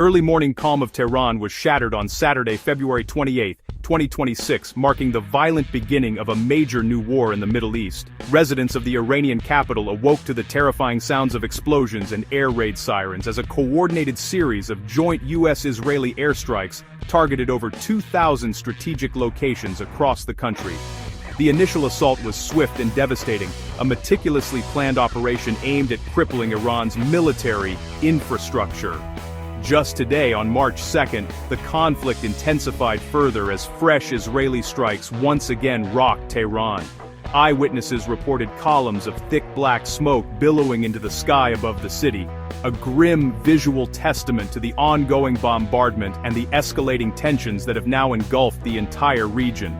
Early morning calm of Tehran was shattered on Saturday, February 28, 2026, marking the violent beginning of a major new war in the Middle East. Residents of the Iranian capital awoke to the terrifying sounds of explosions and air raid sirens as a coordinated series of joint U.S.-Israeli airstrikes targeted over 2,000 strategic locations across the country. The initial assault was swift and devastating, a meticulously planned operation aimed at crippling Iran's military infrastructure. Just today, on March 2nd, the conflict intensified further as fresh Israeli strikes once again rocked Tehran. Eyewitnesses reported columns of thick black smoke billowing into the sky above the city, a grim visual testament to the ongoing bombardment and the escalating tensions that have now engulfed the entire region.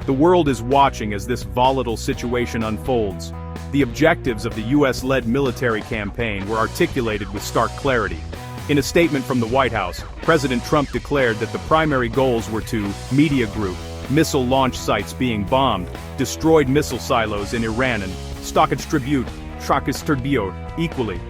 The world is watching as this volatile situation unfolds. The objectives of the US-led military campaign were articulated with stark clarity. In a statement from the White House, President Trump declared that the primary goals were to media group, missile launch sites being bombed, destroyed missile silos in Iran and stockdistribute, equally,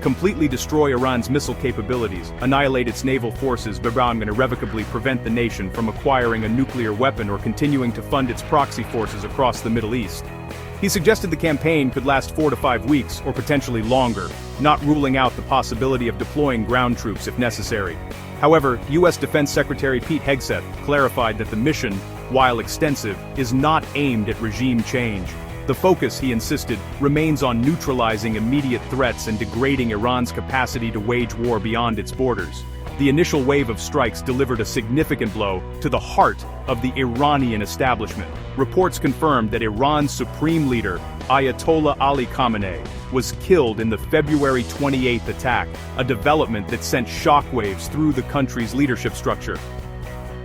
completely destroy Iran's missile capabilities, annihilate its naval forces, and irrevocably prevent the nation from acquiring a nuclear weapon or continuing to fund its proxy forces across the Middle East. He suggested the campaign could last 4 to 5 weeks or potentially longer, not ruling out the possibility of deploying ground troops if necessary. However, U.S. Defense Secretary Pete Hegseth clarified that the mission, while extensive, is not aimed at regime change. The focus, he insisted, remains on neutralizing immediate threats and degrading Iran's capacity to wage war beyond its borders. The initial wave of strikes delivered a significant blow to the heart of the Iranian establishment. Reports confirmed that Iran's supreme leader, Ayatollah Ali Khamenei, was killed in the February 28th attack, a development that sent shockwaves through the country's leadership structure.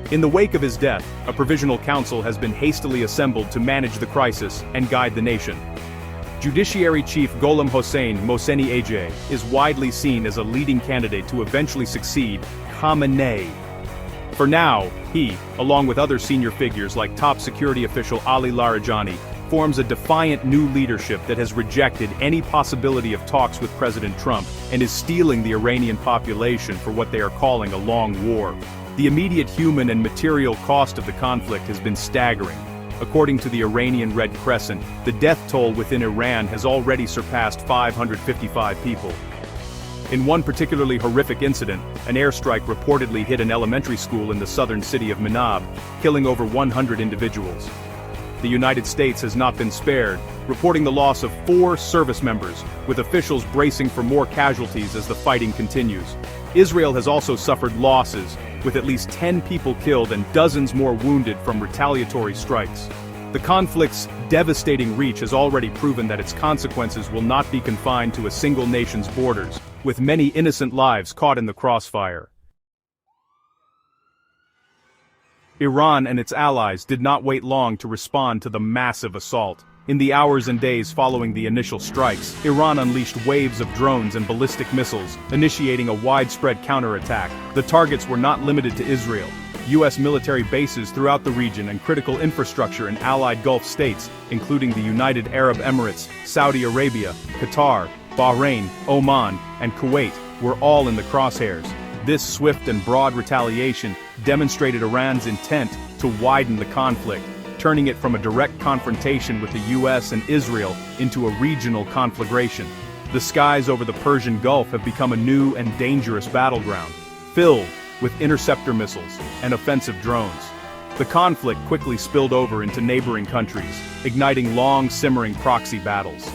In the wake of his death, a provisional council has been hastily assembled to manage the crisis and guide the nation. Judiciary Chief Gholam Hossein Mohseni Ejei is widely seen as a leading candidate to eventually succeed Khamenei. For now, he, along with other senior figures like top security official Ali Larijani, forms a defiant new leadership that has rejected any possibility of talks with President Trump and is steeling the Iranian population for what they are calling a long war. The immediate human and material cost of the conflict has been staggering. According to the Iranian Red Crescent, the death toll within Iran has already surpassed 555 people. In one particularly horrific incident, an airstrike reportedly hit an elementary school in the southern city of Manab, killing over 100 individuals. The United States has not been spared, reporting the loss of 4 service members, with officials bracing for more casualties as the fighting continues. Israel has also suffered losses, with at least 10 people killed and dozens more wounded from retaliatory strikes. The conflict's devastating reach has already proven that its consequences will not be confined to a single nation's borders, with many innocent lives caught in the crossfire. Iran and its allies did not wait long to respond to the massive assault. In the hours and days following the initial strikes, Iran unleashed waves of drones and ballistic missiles, initiating a widespread counterattack. The targets were not limited to Israel. U.S. military bases throughout the region and critical infrastructure in allied Gulf states, including the United Arab Emirates, Saudi Arabia, Qatar, Bahrain, Oman, and Kuwait, were all in the crosshairs. This swift and broad retaliation demonstrated Iran's intent to widen the conflict, turning it from a direct confrontation with the U.S. and Israel into a regional conflagration. The skies over the Persian Gulf have become a new and dangerous battleground, filled with interceptor missiles and offensive drones. The conflict quickly spilled over into neighboring countries, igniting long simmering proxy battles.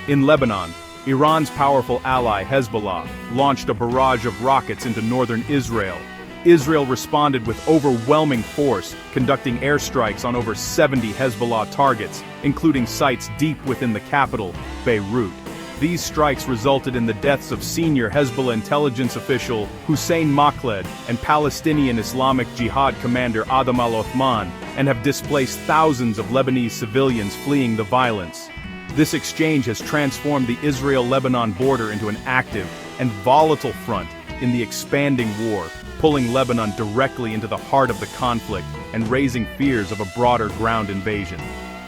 In Lebanon, Iran's powerful ally Hezbollah launched a barrage of rockets into northern Israel. Israel responded with overwhelming force, conducting airstrikes on over 70 Hezbollah targets, including sites deep within the capital, Beirut. These strikes resulted in the deaths of senior Hezbollah intelligence official Hussein Makhled and Palestinian Islamic Jihad commander Adam al-Othman, and have displaced thousands of Lebanese civilians fleeing the violence. This exchange has transformed the Israel-Lebanon border into an active and volatile front in the expanding war, pulling Lebanon directly into the heart of the conflict and raising fears of a broader ground invasion.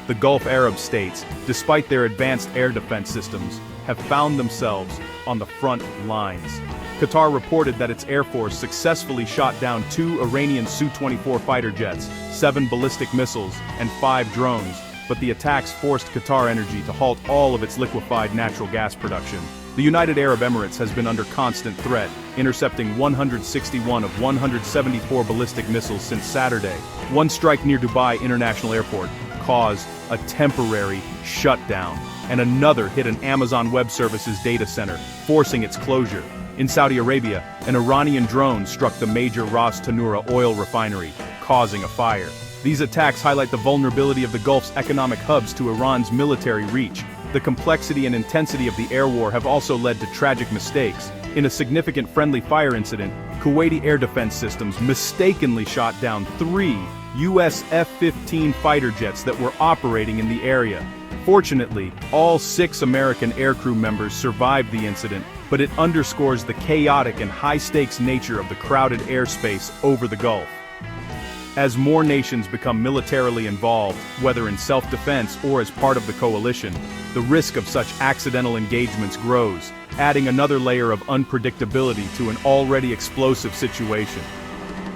The Gulf Arab states, despite their advanced air defense systems, have found themselves on the front lines. Qatar reported that its air force successfully shot down 2 Iranian Su-24 fighter jets, 7 ballistic missiles, and 5 drones, but the attacks forced Qatar Energy to halt all of its liquefied natural gas production. The United Arab Emirates has been under constant threat, intercepting 161 of 174 ballistic missiles since Saturday. One strike near Dubai International Airport caused a temporary shutdown, and another hit an Amazon Web Services data center, forcing its closure. In Saudi Arabia, an Iranian drone struck the major Ras Tanura oil refinery, causing a fire. These attacks highlight the vulnerability of the Gulf's economic hubs to Iran's military reach. The complexity and intensity of the air war have also led to tragic mistakes. In a significant friendly fire incident, Kuwaiti air defense systems mistakenly shot down 3 U.S. F-15 fighter jets that were operating in the area. Fortunately, all 6 American aircrew members survived the incident, but it underscores the chaotic and high-stakes nature of the crowded airspace over the Gulf. As more nations become militarily involved, whether in self-defense or as part of the coalition, the risk of such accidental engagements grows, adding another layer of unpredictability to an already explosive situation.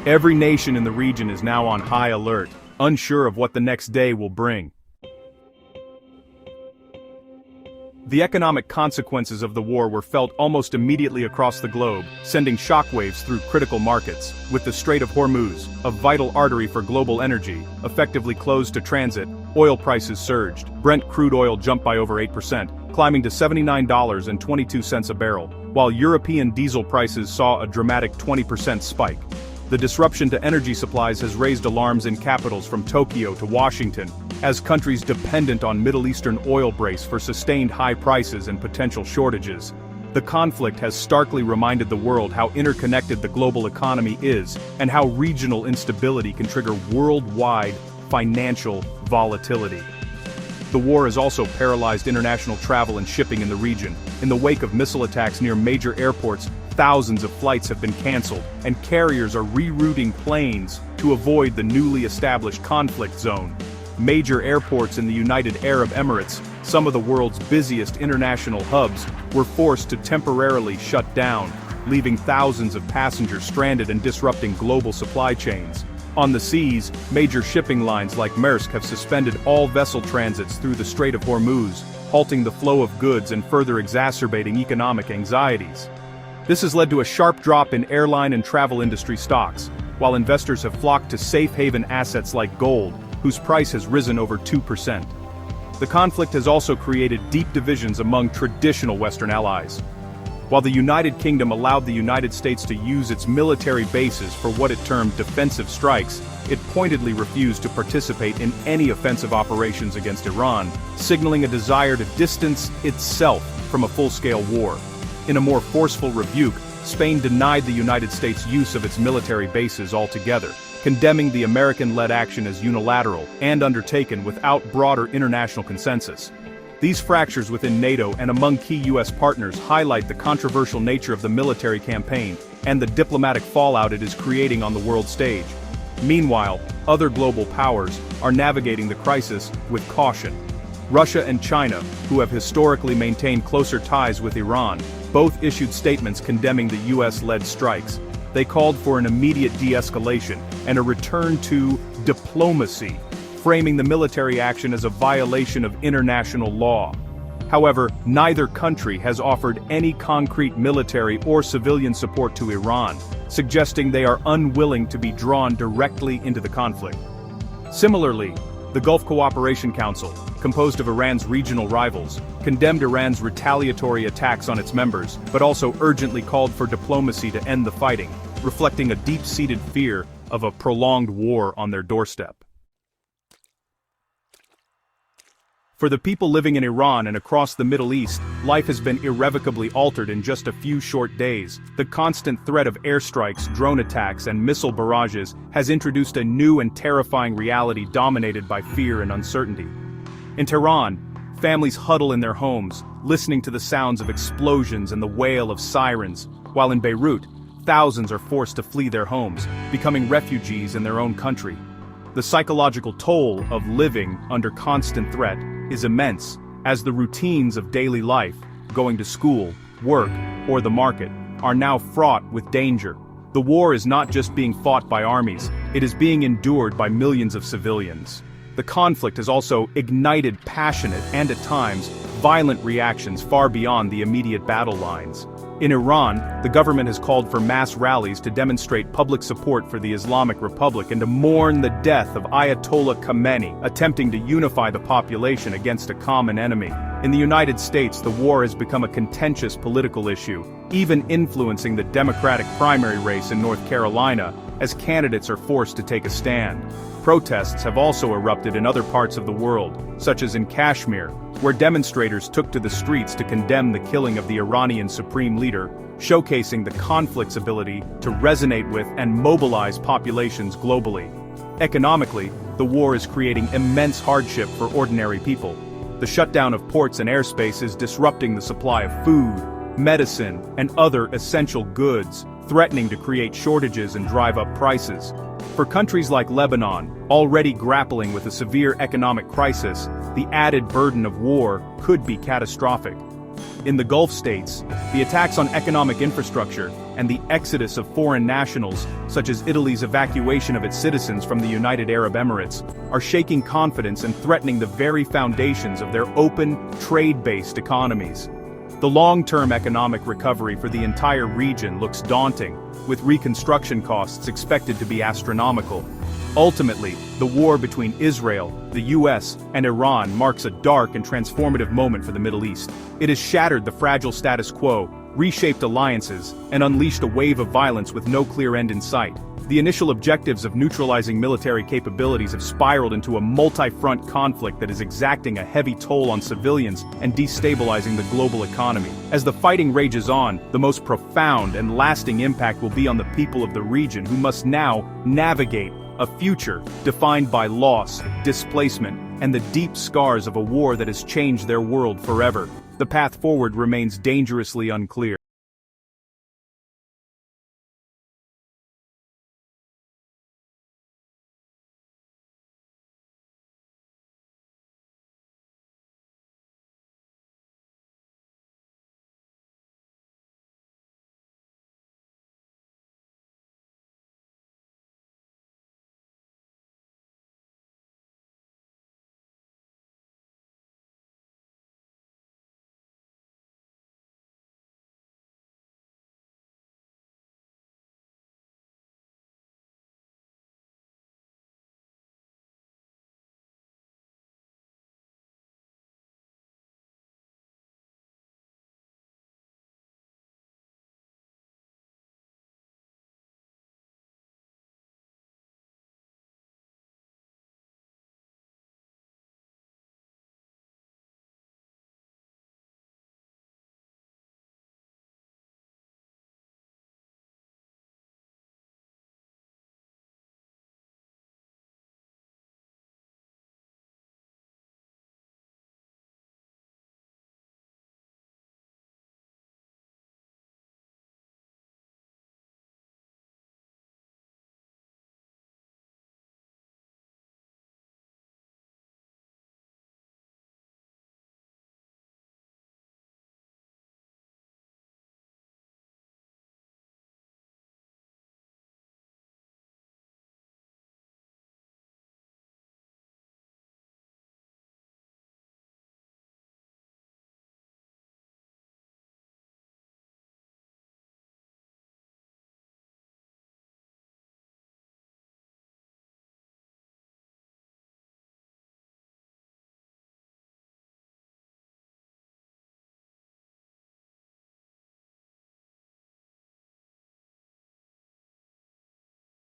Every nation in the region is now on high alert, unsure of what the next day will bring. The economic consequences of the war were felt almost immediately across the globe, sending shockwaves through critical markets, with the Strait of Hormuz, a vital artery for global energy, effectively closed to transit. Oil prices surged. Brent crude oil jumped by over 8%, climbing to $79.22 a barrel, while European diesel prices saw a dramatic 20% spike. The disruption to energy supplies has raised alarms in capitals from Tokyo to Washington, as countries dependent on Middle Eastern oil brace for sustained high prices and potential shortages. The conflict has starkly reminded the world how interconnected the global economy is, and how regional instability can trigger worldwide financial volatility. The war has also paralyzed international travel and shipping in the region. In the wake of missile attacks near major airports, thousands of flights have been canceled, and carriers are rerouting planes to avoid the newly established conflict zone. Major airports in the United Arab Emirates, some of the world's busiest international hubs, were forced to temporarily shut down, leaving thousands of passengers stranded and disrupting global supply chains. On the seas, major shipping lines like Maersk have suspended all vessel transits through the Strait of Hormuz, halting the flow of goods and further exacerbating economic anxieties. This has led to a sharp drop in airline and travel industry stocks, while investors have flocked to safe haven assets like gold, whose price has risen over 2%. The conflict has also created deep divisions among traditional Western allies. While the United Kingdom allowed the United States to use its military bases for what it termed defensive strikes, it pointedly refused to participate in any offensive operations against Iran, signaling a desire to distance itself from a full-scale war. In a more forceful rebuke, Spain denied the United States use of its military bases altogether, condemning the American-led action as unilateral and undertaken without broader international consensus. These fractures within NATO and among key U.S. partners highlight the controversial nature of the military campaign and the diplomatic fallout it is creating on the world stage. Meanwhile, other global powers are navigating the crisis with caution. Russia and China, who have historically maintained closer ties with Iran, both issued statements condemning the U.S.-led strikes. They called for an immediate de-escalation and a return to diplomacy, framing the military action as a violation of international law. However, neither country has offered any concrete military or civilian support to Iran, suggesting they are unwilling to be drawn directly into the conflict. Similarly, the Gulf Cooperation Council, composed of Iran's regional rivals, condemned Iran's retaliatory attacks on its members, but also urgently called for diplomacy to end the fighting, reflecting a deep-seated fear of a prolonged war on their doorstep. For the people living in Iran and across the Middle East, life has been irrevocably altered in just a few short days. The constant threat of airstrikes, drone attacks, and missile barrages has introduced a new and terrifying reality dominated by fear and uncertainty. In Tehran, families huddle in their homes, listening to the sounds of explosions and the wail of sirens, while in Beirut, thousands are forced to flee their homes, becoming refugees in their own country. The psychological toll of living under constant threat is immense, as the routines of daily life, going to school, work, or the market, are now fraught with danger. The war is not just being fought by armies, it is being endured by millions of civilians. The conflict has also ignited passionate and, at times, violent reactions far beyond the immediate battle lines. In Iran, the government has called for mass rallies to demonstrate public support for the Islamic Republic and to mourn the death of Ayatollah Khamenei, attempting to unify the population against a common enemy. In the United States, the war has become a contentious political issue, even influencing the Democratic primary race in North Carolina, as candidates are forced to take a stand. Protests have also erupted in other parts of the world, such as in Kashmir, where demonstrators took to the streets to condemn the killing of the Iranian supreme leader, showcasing the conflict's ability to resonate with and mobilize populations globally. Economically, the war is creating immense hardship for ordinary people. The shutdown of ports and airspace is disrupting the supply of food, medicine, and other essential goods, threatening to create shortages and drive up prices. For countries like Lebanon, already grappling with a severe economic crisis, the added burden of war could be catastrophic. In the Gulf states, the attacks on economic infrastructure and the exodus of foreign nationals, such as Italy's evacuation of its citizens from the United Arab Emirates, are shaking confidence and threatening the very foundations of their open, trade-based economies. The long-term economic recovery for the entire region looks daunting, with reconstruction costs expected to be astronomical. Ultimately, the war between Israel, the US, and Iran marks a dark and transformative moment for the Middle East. It has shattered the fragile status quo, reshaped alliances, and unleashed a wave of violence with no clear end in sight. The initial objectives of neutralizing military capabilities have spiraled into a multi-front conflict that is exacting a heavy toll on civilians and destabilizing the global economy. As the fighting rages on, the most profound and lasting impact will be on the people of the region, who must now navigate a future defined by loss, displacement, and the deep scars of a war that has changed their world forever. The path forward remains dangerously unclear.